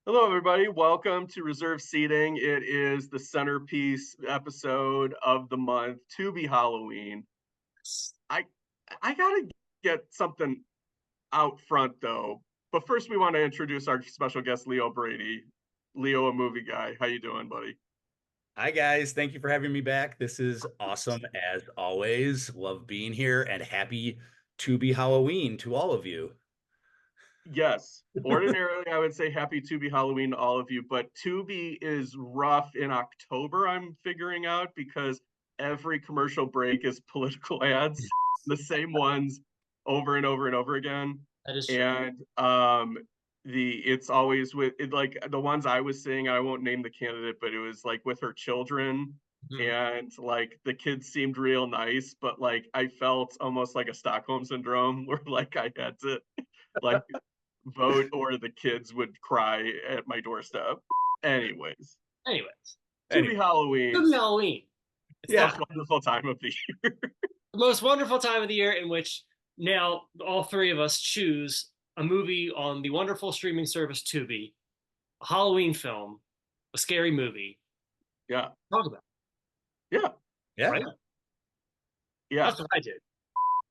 Hello, everybody. Welcome to Reserve Seating. It is the centerpiece episode of the month, Tubi Halloween. I I gotta get something out front though. But first, we want to introduce our special guest, Leo Brady. Leo, a movie guy. How you doing, buddy? Hi guys, thank you for having me back. This is awesome as always. Love being here and happy to be Halloween to all of you. Yes. Ordinarily, I would say happy Tubi Halloween to all of you, but Tubi is rough in October, I'm figuring out, because every commercial break is political ads, the same ones over and over and over again. That is true. And it's always with it, like the ones I was seeing, I won't name the candidate, but it was like with her children, Mhm. and like the kids seemed real nice, but like I felt almost like a Stockholm syndrome where like I had to like vote or the kids would cry at my doorstep. Anyways, Anyways, to be Anyway, it'll be Halloween, Halloween. It's most yeah. wonderful time of the year. the most wonderful time of the year in which now all three of us choose a movie on the wonderful streaming service Tubi, a Halloween film, a scary movie. Yeah, Talk about yeah, it, Yeah. right? yeah. That's what I did.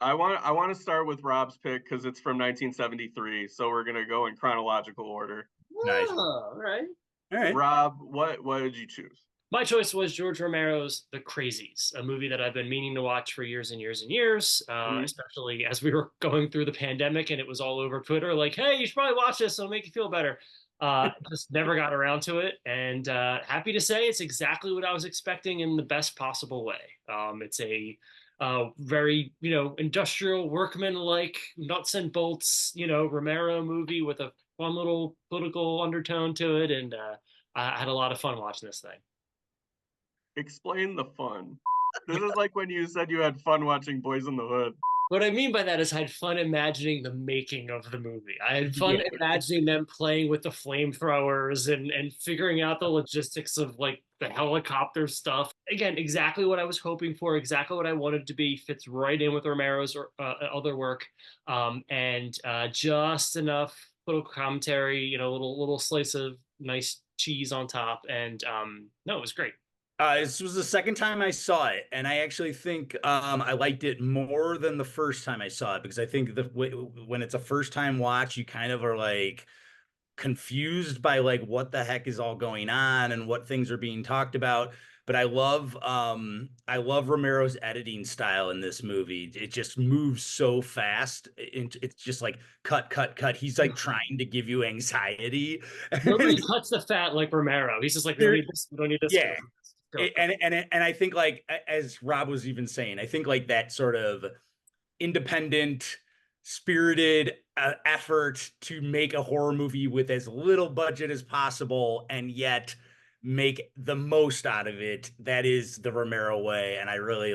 I want to start with Rob's pick because it's from 1973, so we're gonna go in chronological order. Nice. Oh, all right. All right. Rob, what did you choose? My choice was George Romero's The Crazies, a movie that I've been meaning to watch for years and years and years, Hmm. especially as we were going through the pandemic and it was all over Twitter, like, hey, you should probably watch this. It'll make you feel better. Just never got around to it. And happy to say it's exactly what I was expecting in the best possible way. It's a very, industrial workman-like nuts and bolts, Romero movie with a fun little political undertone to it. And I had a lot of fun watching this thing. Explain the fun. This is like when you said you had fun watching Boys in the Hood. What I mean by that is I had fun imagining the making of the movie. I had fun Yeah. imagining them playing with the flamethrowers and figuring out the logistics of like the helicopter stuff. Again, exactly what I was hoping for, exactly what I wanted to be. Fits right in with Romero's other work, and just enough political commentary. Little slice of nice cheese on top, and no, it was great. This was the second time I saw it, and I actually think I liked it more than the first time I saw it because I think when it's a first time watch, you kind of are like confused by like what the heck is all going on and what things are being talked about. But I love Romero's editing style in this movie. It just moves so fast. It's just like cut, cut, cut. He's like trying to give you anxiety. And Nobody it's, cuts the fat like Romero. He's just like, we don't there, need this, we don't need this, we yeah. don't need this. Go, go. And I think like as Rob was even saying, I think like that sort of independent, spirited effort to make a horror movie with as little budget as possible and yet make the most out of it. That is the Romero way, and I really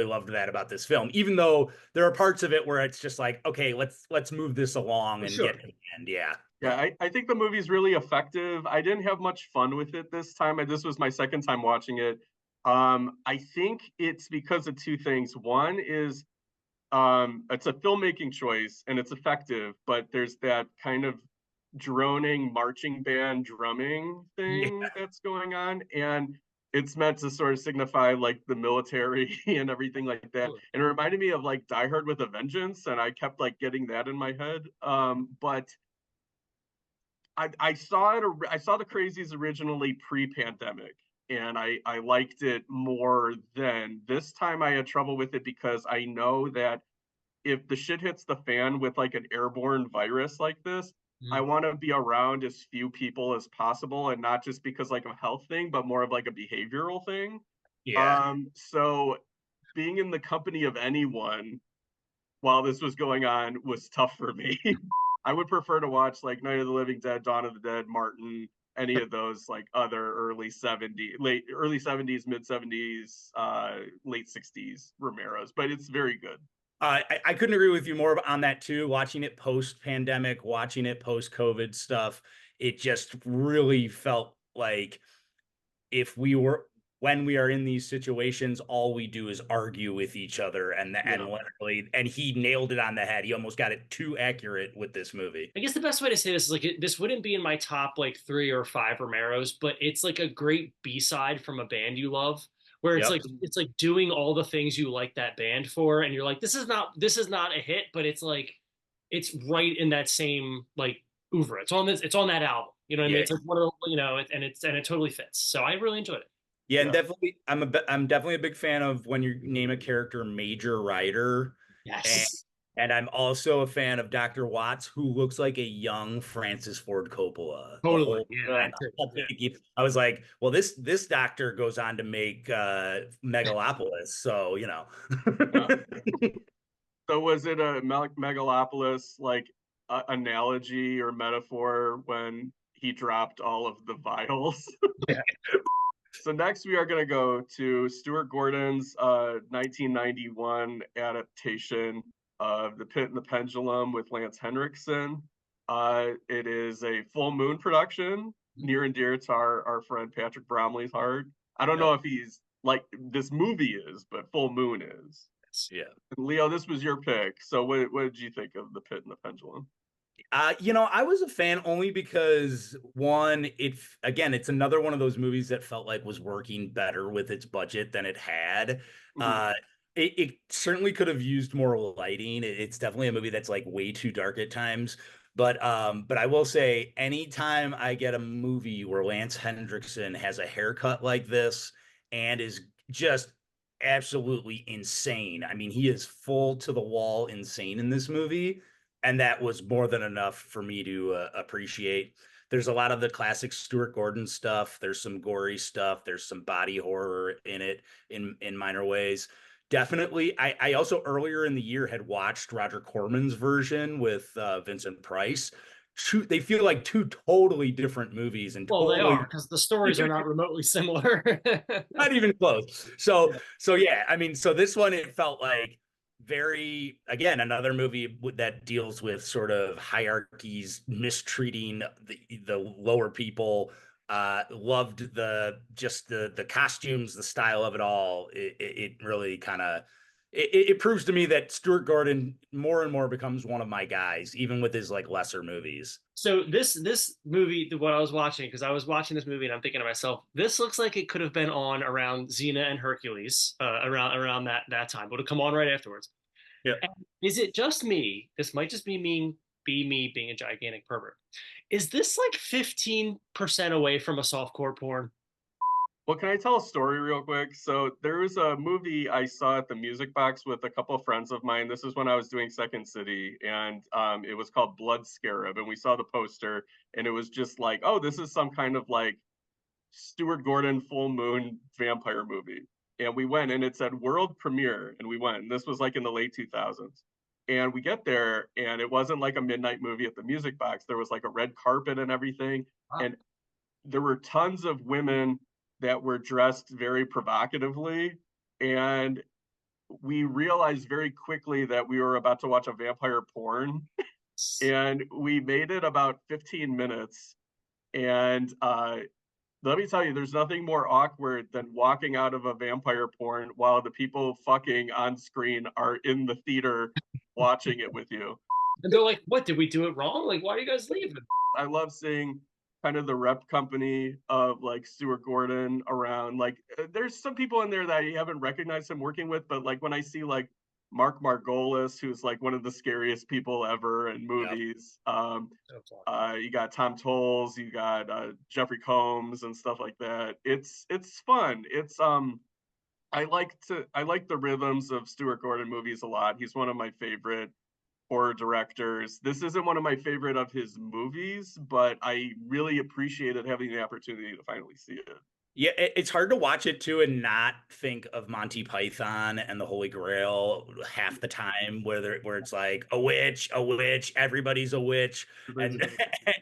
loved that about this film. Even though there are parts of it where it's just like, okay, let's move this along For and get sure. to the end. Yeah. Yeah, I think the movie's really effective. I didn't have much fun with it this time. This was my second time watching it. I think it's because of two things. One is it's a filmmaking choice and it's effective, but there's that kind of droning marching band drumming Yeah. thing that's going on. And it's meant to sort of signify like the military and everything like that. And it reminded me of like Die Hard with a Vengeance, and I kept like getting that in my head. But I saw it. I saw the Crazies originally pre-pandemic, and I liked it more then. This time I had trouble with it because I know that if the shit hits the fan with like an airborne virus like this, I Mhm. want to be around as few people as possible, and not just because like a health thing, but more of like a behavioral thing. Yeah. So being in the company of anyone while this was going on was tough for me. I would prefer to watch like Night of the Living Dead, Dawn of the Dead, Martin, any of those like other early 70s, mid 70s, late 60s Romero's, but it's very good. I couldn't agree with you more on that too. Watching it post pandemic, watching it post COVID stuff, it just really felt like if we were when we are in these situations, all we do is argue with each other, and literally, and he nailed it on the head. He almost got it too accurate with this movie. I guess the best way to say this is like this wouldn't be in my top like 3 or 5 Romeros, but it's like a great B-side from a band you love, where it's like doing all the things you like that band for, and you're like, this is not a hit, but it's like it's right in that same like oeuvre. It's on that album. You know what I mean? It's like one of the, and it totally fits. So I really enjoyed it. Yeah, and definitely, I'm definitely a big fan of when you name a character Major Ryder, and Yes. and I'm also a fan of Dr. Watts, who looks like a young Francis Ford Coppola. The Totally. whole Yeah. I was like, well, this doctor goes on to make Megalopolis, so So was it a megalopolis like analogy or metaphor when he dropped all of the vials? Yeah. So next we are going to go to Stuart Gordon's 1991 adaptation of The Pit and the Pendulum with Lance Henriksen. It is a full moon production, near and dear to our friend Patrick Bromley's heart. I don't know if he's like this movie is, but Full Moon is. Yeah. Leo, this was your pick. So what did you think of The Pit and the Pendulum? I was a fan only because one, it's another one of those movies that felt like was working better with its budget than it had. Mhm. It certainly could have used more lighting. It's definitely a movie that's like way too dark at times. But I will say, anytime I get a movie where Lance Hendrickson has a haircut like this and is just absolutely insane. I mean, he is full to the wall insane in this movie, and that was more than enough for me to appreciate. There's a lot of the classic Stuart Gordon stuff. There's some gory stuff. There's some body horror in it in minor ways. Definitely. I also earlier in the year had watched Roger Corman's version with Vincent Price. They feel like two totally different movies and Well, they totally are because the stories are not remotely similar. not even close. So yeah, I mean, so this one, it felt like very, again, another movie that deals with sort of hierarchies mistreating the lower people. Loved the costumes, the style of it all. It really kind of it proves to me that Stuart Gordon more and more becomes one of my guys, even with his like lesser movies. So this movie, what I was watching, because I was watching this movie and I'm thinking to myself, this looks like it could have been on around Xena and Hercules, around that time. Would have come on right afterwards. Yeah. And is it just me? This might just be me being a gigantic pervert. Is this like 15% away from a softcore porn? Well, can I tell a story real quick? So there was a movie I saw at the Music Box with a couple of friends of mine. This is when I was doing Second City, and it was called Blood Scarab, and we saw the poster, and it was just like, oh, this is some kind of like Stuart Gordon full moon vampire movie. And we went, and it said world premiere, and we went. And this was like in the late 2000s. And we get there, and it wasn't like a midnight movie at the Music Box. There was like a red carpet and everything, Wow. and there were tons of women that were dressed very provocatively. And we realized very quickly that we were about to watch a vampire porn. And we made it about 15 minutes. And let me tell you, there's nothing more awkward than walking out of a vampire porn while the people fucking on screen are in the theater watching it with you. And they're like, "What did we do it wrong? Like, why are you guys leaving?" I love seeing kind of the rep company of like Stuart Gordon around. Like, there's some people in there that I haven't recognized him working with, but like when I see like Mark Margolis, who's like one of the scariest people ever in movies. You got Tom Tolles, you got Jeffrey Combs and stuff like that. It's fun. I like the rhythms of Stuart Gordon movies a lot. He's one of my favorite horror directors. This isn't one of my favorite of his movies, but I really appreciated having the opportunity to finally see it. Yeah, it's hard to watch it too and not think of Monty Python and the Holy Grail half the time, where it's like a witch, everybody's a witch, and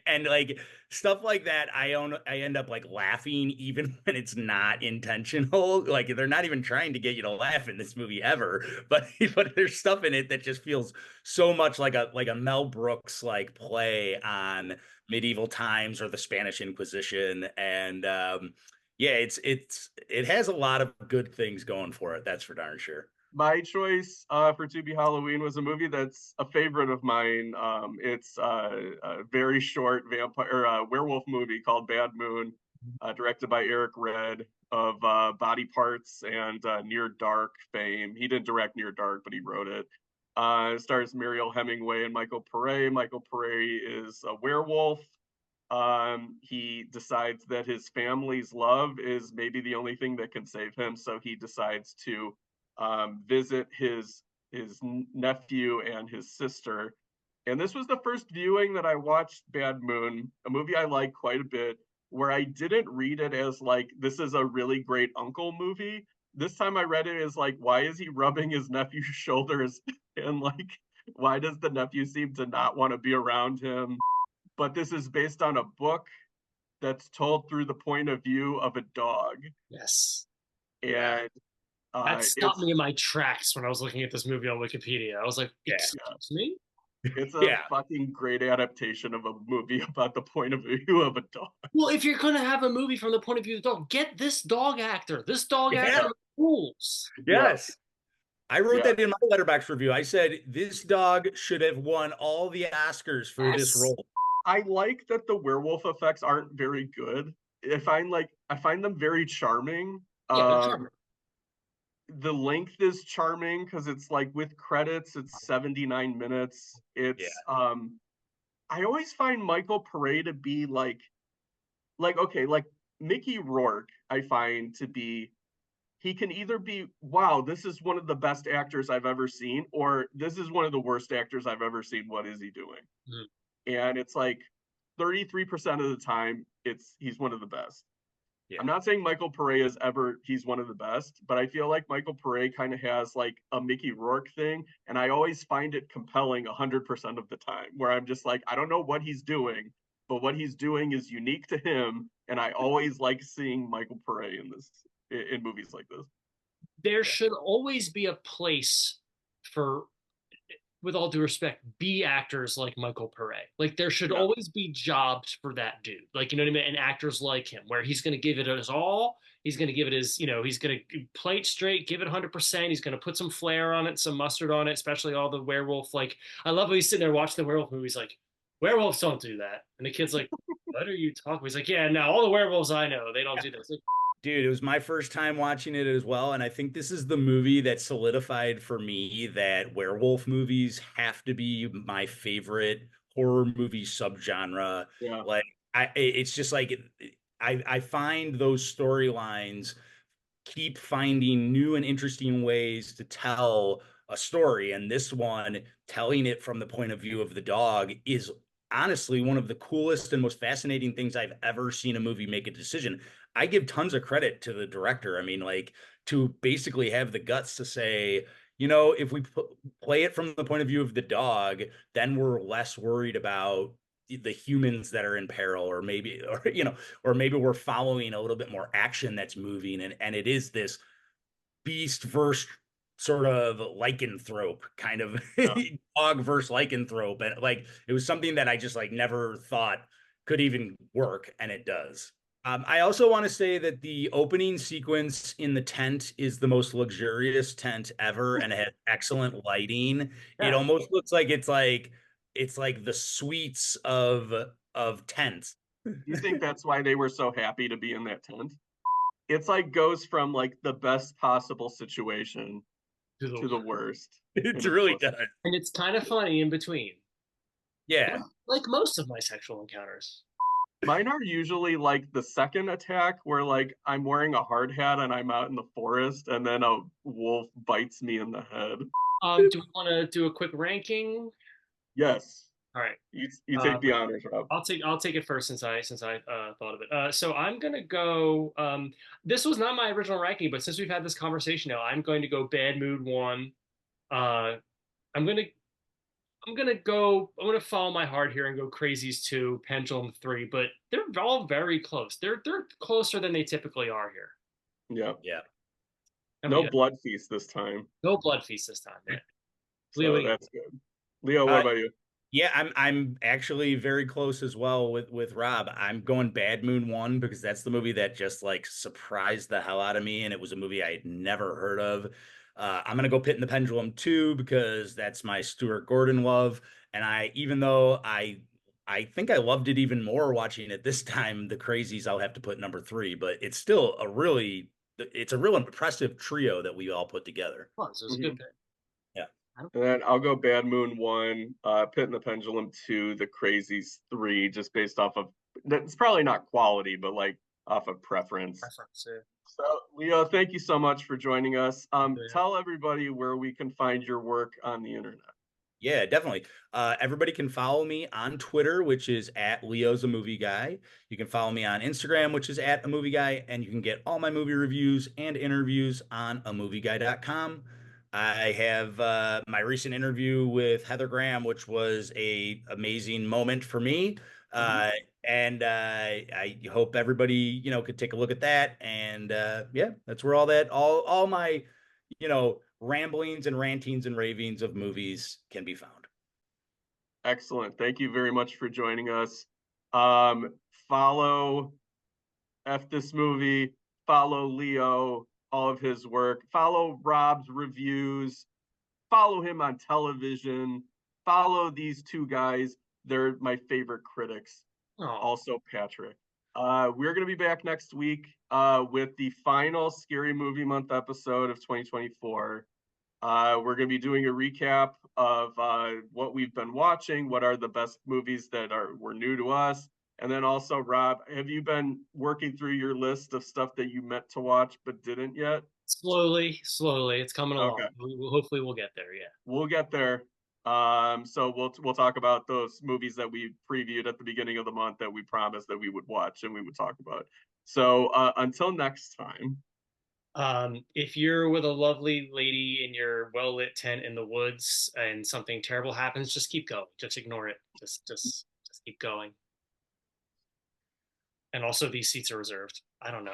and like stuff like that. I end up like laughing even when it's not intentional. Like they're not even trying to get you to laugh in this movie ever, but there's stuff in it that just feels so much like a Mel Brooks like play on medieval times or the Spanish Inquisition, and Yeah, it has a lot of good things going for it. That's for darn sure. My choice for Tubi Halloween was a movie that's a favorite of mine. It's a very short vampire werewolf movie called Bad Moon, directed by Eric Red of Body Parts and Near Dark fame. He didn't direct Near Dark, but he wrote it. It stars Mariel Hemingway and Michael Pare. Michael Pare is a werewolf. He decides that his family's love is maybe the only thing that can save him, so he decides to visit his nephew and his sister. And this was the first viewing that I watched Bad Moon, a movie I like quite a bit, where I didn't read it as like, this is a really great uncle movie. This time I read it as like, why is he rubbing his nephew's shoulders? And like, why does the nephew seem to not want to be around him? But this is based on a book that's told through the point of view of a dog. Yes. And That stopped me in my tracks when I was looking at this movie on Wikipedia. I was like, excuse me? It's a Yeah. fucking great adaptation of a movie about the point of view of a dog. Well, if you're gonna have a movie from the point of view of the dog, get this dog actor. This dog actor rules. Yes. I wrote Yeah. that in my letterbox review. I said this dog should have won all the Oscars for this role. I like that the werewolf effects aren't very good. I find them very charming. Yeah, they're charming. The length is charming because it's like with credits, it's 79 minutes. It's I always find Michael Pare to be like okay, like Mickey Rourke, I find to be he can either be, wow, this is one of the best actors I've ever seen, or this is one of the worst actors I've ever seen. What is he doing? And it's like 33% of the time, he's one of the best. Yeah. I'm not saying Michael Pare he's one of the best, but I feel like Michael Pare kind of has like a Mickey Rourke thing, and I always find it compelling 100% of the time, where I'm just like, I don't know what he's doing, but what he's doing is unique to him, and I always like seeing Michael Pare in movies like this. There should always be a place for, with all due respect, B actors like Michael Pare. Like there should always be jobs for that dude. Like, you know what I mean? And actors like him, where he's going to give it his all. He's going to give it his, he's going to play it straight, give it 100%. He's going to put some flair on it, some mustard on it, especially all the werewolf. Like, I love when he's sitting there watching the werewolf movies, like, werewolves don't do that. And the kid's like, what are you talking about? He's like, yeah, now all the werewolves I know, they don't do this. Like, dude, it was my first time watching it as well, and I think this is the movie that solidified for me that werewolf movies have to be my favorite horror movie subgenre. Yeah. Like it's just like I find those storylines keep finding new and interesting ways to tell a story, and this one, telling it from the point of view of the dog, is honestly one of the coolest and most fascinating things I've ever seen a movie make a decision. I give tons of credit to the director. I mean, like, to basically have the guts to say, if we play it from the point of view of the dog, then we're less worried about the humans that are in peril, or maybe we're following a little bit more action that's moving, and it is this beast versus sort of lycanthrope kind of dog versus lycanthrope, and like it was something that I just like never thought could even work, and it does. I also want to say that the opening sequence in the tent is the most luxurious tent ever, and it has excellent lighting. It almost looks like it's like the suites of tents. Do you think that's why they were so happy to be in that tent? It's like goes from like the best possible situation to the worst. It really does. And it's kind of funny in between. Yeah. Like most of my sexual encounters. Mine are usually like the second attack where like I'm wearing a hard hat and I'm out in the forest and then a wolf bites me in the head. Do we want to do a quick ranking? Yes. All right. You take the honors, Rob. I'll take it first since I thought of it. So I'm gonna go. This was not my original ranking, but since we've had this conversation now, I'm going to go Bad Mood 1. I'm gonna follow my heart here and go Crazies 2, Pendulum 3, but they're all very close. They're closer than they typically are here. Yeah. Yeah. No blood feast this time. No blood feast this time. Yeah. So that's good. Leo, what about you? Yeah, I'm actually very close as well with Rob. I'm going Bad Moon 1 because that's the movie that just like surprised the hell out of me, and it was a movie I had never heard of. I'm gonna go Pit and the Pendulum 2 because that's my Stuart Gordon love, and I even though I think I loved it even more watching it this time, The Crazies I'll have to put number 3, but it's a real impressive trio that we all put together. Well, this was a good Mhm. pick. Yeah. And then I'll go Bad Moon 1, Pit and the Pendulum 2, The Crazies 3, just based off of, it's probably not quality, but like off of preference. Preference, So, Leo, thank you so much for joining us. yeah. Tell everybody where we can find your work on the internet. Yeah, definitely. Everybody can follow me on Twitter, which is at Leo's a Movie Guy. You can follow me on Instagram, which is at a movie guy, and you can get all my movie reviews and interviews on amovieguy.com. I have my recent interview with Heather Graham, which was a amazing moment for me. Mhm. Uh, and I hope everybody, could take a look at that. And yeah, that's where all my ramblings and rantings and ravings of movies can be found. Excellent. Thank you very much for joining us. Follow F This Movie, follow Leo, all of his work, follow Rob's reviews, follow him on television, follow these two guys. They're my favorite critics. Oh, Also, Patrick. We're going to be back next week with the final Scary Movie Month episode of 2024. We're going to be doing a recap of what we've been watching, what are the best movies that were new to us. And then also, Rob, have you been working through your list of stuff that you meant to watch but didn't yet? slowly, it's coming along. Okay, Hopefully we'll get there. Yeah. we'll get there. So we'll talk about those movies that we previewed at the beginning of the month that we promised that we would watch and we would talk about. So until next time. If you're with a lovely lady in your well-lit tent in the woods and something terrible happens, just keep going. Just ignore it. Just keep going. And also, these seats are reserved. I don't know.